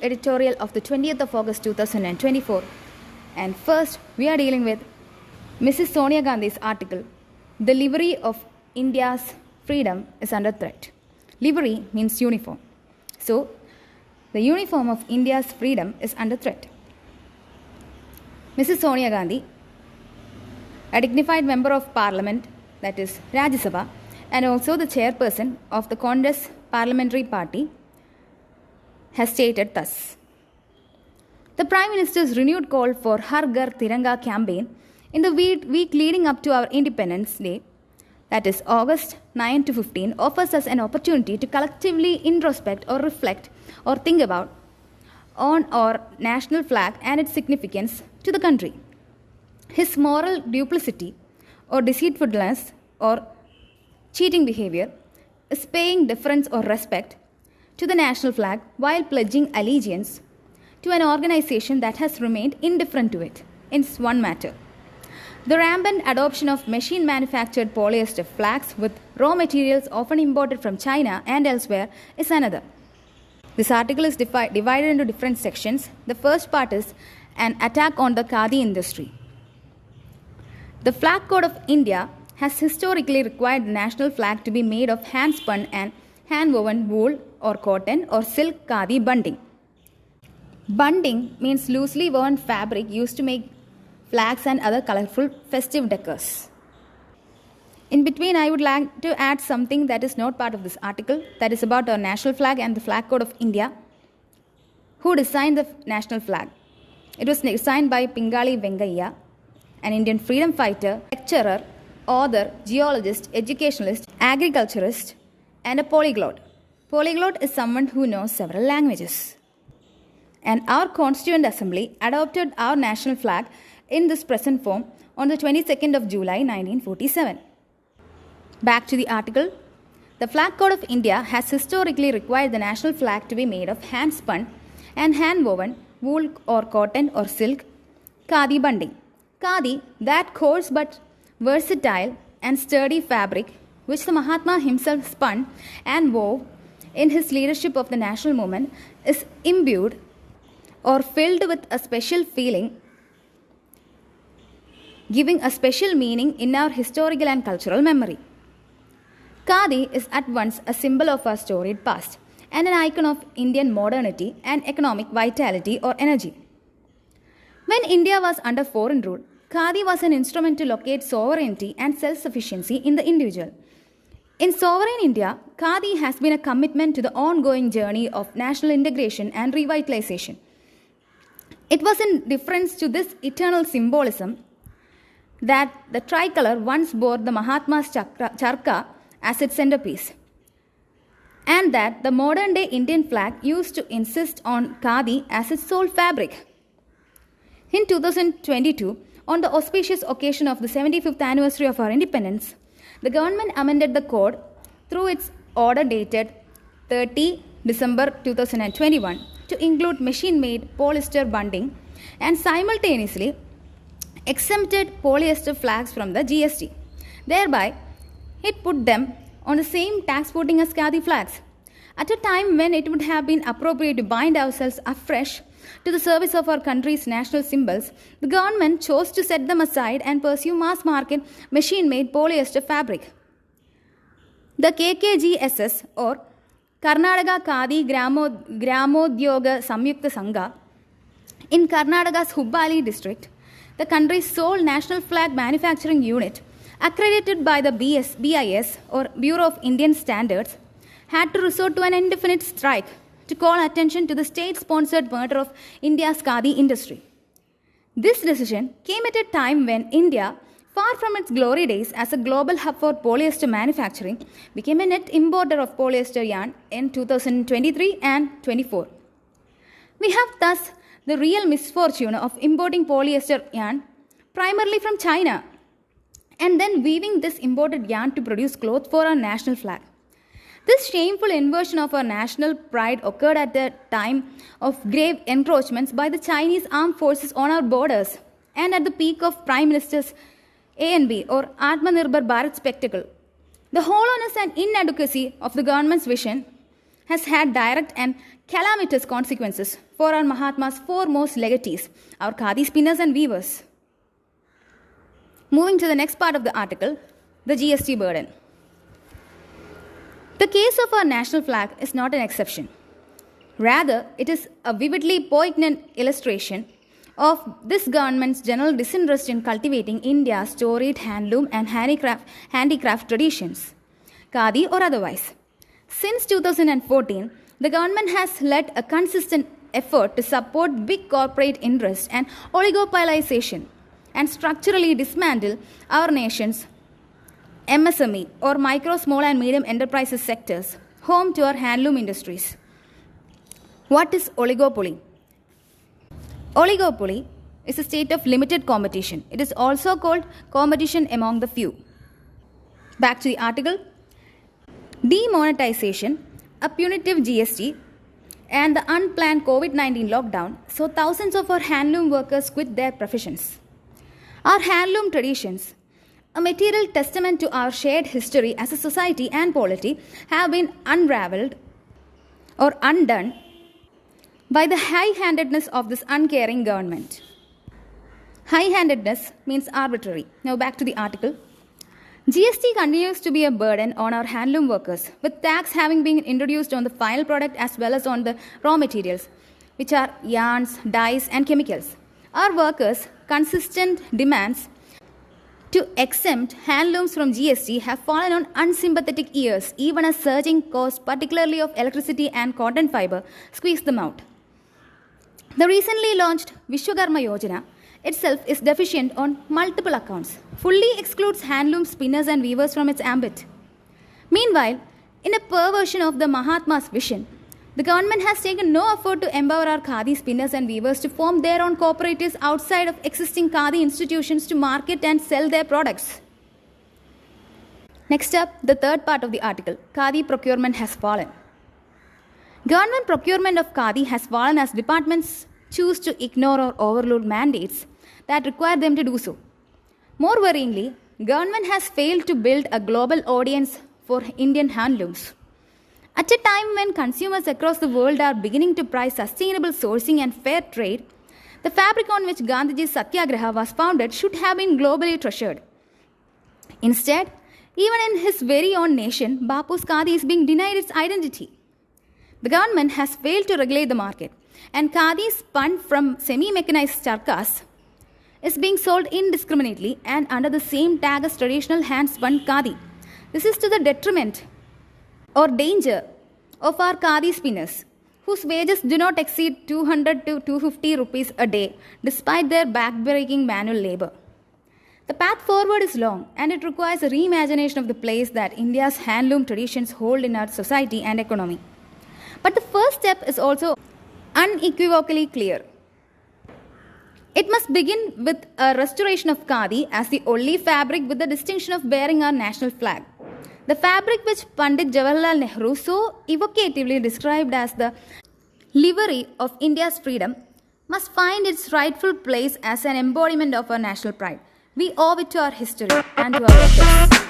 editorial of the 20th of August 2024. And first, we are dealing with Mrs. Sonia Gandhi's article, "The Livery of India's Freedom is Under Threat." Livery means uniform. So, the uniform of India's freedom is under threat. Mrs. Sonia Gandhi, a dignified member of parliament, that is Rajya Sabha, and also the chairperson of the Congress Parliamentary Party, has stated thus: the Prime Minister's renewed call for Har Ghar Tiranga campaign in the week leading up to our Independence Day, that is August 9 to 15, offers us an opportunity to collectively introspect or reflect or think about on our national flag and its significance to the country. His moral duplicity or deceitfulness or cheating behavior is paying deference or respect to the national flag while pledging allegiance to an organization that has remained indifferent to it in one matter. The rampant adoption of machine-manufactured polyester flags with raw materials often imported from China and elsewhere is another. This article is divided into different sections. The first part is an attack on the khadi industry. The Flag Code of India has historically required the national flag to be made of hand-spun and hand-woven wool or cotton or silk khadi bunding. Bunding means loosely woven fabric used to make flags and other colorful festive decors. In between, I would like to add something that is not part of this article, that is about our national flag and the Flag Code of India. Who designed the national flag? It was designed by Pingali Vengaiah, an Indian freedom fighter, lecturer, author, geologist, educationalist, agriculturist, and a polyglot. Polyglot is someone who knows several languages. And our Constituent Assembly adopted our national flag in this present form on the 22nd of July 1947. Back to the article. The Flag Code of India has historically required the national flag to be made of hand-spun and hand-woven wool or cotton or silk khadi bunding. Khadi, that coarse but versatile and sturdy fabric which the Mahatma himself spun and wove in his leadership of the national movement, is imbued or filled with a special feeling, giving a special meaning in our historical and cultural memory. Khadi is at once a symbol of our storied past and an icon of Indian modernity and economic vitality or energy. When India was under foreign rule, khadi was an instrument to locate sovereignty and self-sufficiency in the individual. In sovereign India, khadi has been a commitment to the ongoing journey of national integration and revitalization. It was in deference to this eternal symbolism that the tricolour once bore the Mahatma's charkha as its centerpiece, and that the modern-day Indian flag used to insist on khadi as its sole fabric. In 2022, on the auspicious occasion of the 75th anniversary of our independence, the government amended the code through its order dated 30 December 2021 to include machine-made polyester bunding and simultaneously exempted polyester flags from the GST. Thereby, it put them on the same tax footing as khadi flags. At a time when it would have been appropriate to bind ourselves afresh to the service of our country's national symbols, the government chose to set them aside and pursue mass-market machine-made polyester fabric. The KKGSS, or Karnataka Khadi Gramodyoga Samyukta Sangha, in Karnataka's Hubballi district, the country's sole national flag manufacturing unit, accredited by the BIS, or Bureau of Indian Standards, had to resort to an indefinite strike to call attention to the state-sponsored murder of India's khadi industry. This decision came at a time when India, far from its glory days as a global hub for polyester manufacturing, became a net importer of polyester yarn in 2023 and 24. We have thus the real misfortune of importing polyester yarn primarily from China and then weaving this imported yarn to produce cloth for our national flag. This shameful inversion of our national pride occurred at a time of grave encroachments by the Chinese armed forces on our borders and at the peak of Prime Minister's A&B, or Atmanirbhar Bharat spectacle. The hollowness and inadequacy of the government's vision has had direct and calamitous consequences for our Mahatma's foremost legatees, our khadi spinners and weavers. Moving to the next part of the article, the GST burden. The case of our national flag is not an exception. Rather, it is a vividly poignant illustration of this government's general disinterest in cultivating India's storied handloom and handicraft traditions, khadi or otherwise. Since 2014, the government has led a consistent effort to support big corporate interests and oligopolization and structurally dismantle our nation's MSME or micro, small and medium enterprises sectors, home to our handloom industries. What is oligopoly? Oligopoly is a state of limited competition. It is also called competition among the few. Back to the article. Demonetization, a punitive GST, and the unplanned COVID-19 lockdown saw thousands of our handloom workers quit their professions. Our handloom traditions, a material testament to our shared history as a society and polity, have been unraveled or undone by the high-handedness of this uncaring government. High-handedness means arbitrary. Now back to the article. GST continues to be a burden on our handloom workers, with tax having been introduced on the final product as well as on the raw materials, which are yarns, dyes, and chemicals. Our workers' consistent demands to exempt handlooms from GST have fallen on unsympathetic ears, even as surging costs, particularly of electricity and cotton fiber, squeeze them out. The recently launched Vishwakarma Yojana itself is deficient on multiple accounts, fully excludes handloom spinners and weavers from its ambit. Meanwhile, in a perversion of the Mahatma's vision, the government has taken no effort to empower our khadi spinners and weavers to form their own cooperatives outside of existing khadi institutions to market and sell their products. Next up, the third part of the article, khadi procurement has fallen. Government procurement of khadi has fallen as departments choose to ignore or overload mandates that require them to do so. More worryingly, government has failed to build a global audience for Indian handlooms. At a time when consumers across the world are beginning to prize sustainable sourcing and fair trade, the fabric on which Gandhiji's Satyagraha was founded should have been globally treasured. Instead, even in his very own nation, Bapu's khadi is being denied its identity. The government has failed to regulate the market, and khadi spun from semi-mechanized charkas is being sold indiscriminately and under the same tag as traditional hand-spun khadi. This is to the detriment or danger of our khadi spinners, whose wages do not exceed 200 to 250 rupees a day, despite their back-breaking manual labor. The path forward is long, and it requires a reimagination of the place that India's handloom traditions hold in our society and economy. But the first step is also unequivocally clear. It must begin with a restoration of khadi as the only fabric with the distinction of bearing our national flag. The fabric which Pandit Jawaharlal Nehru so evocatively described as the livery of India's freedom must find its rightful place as an embodiment of our national pride. We owe it to our history and to our workers.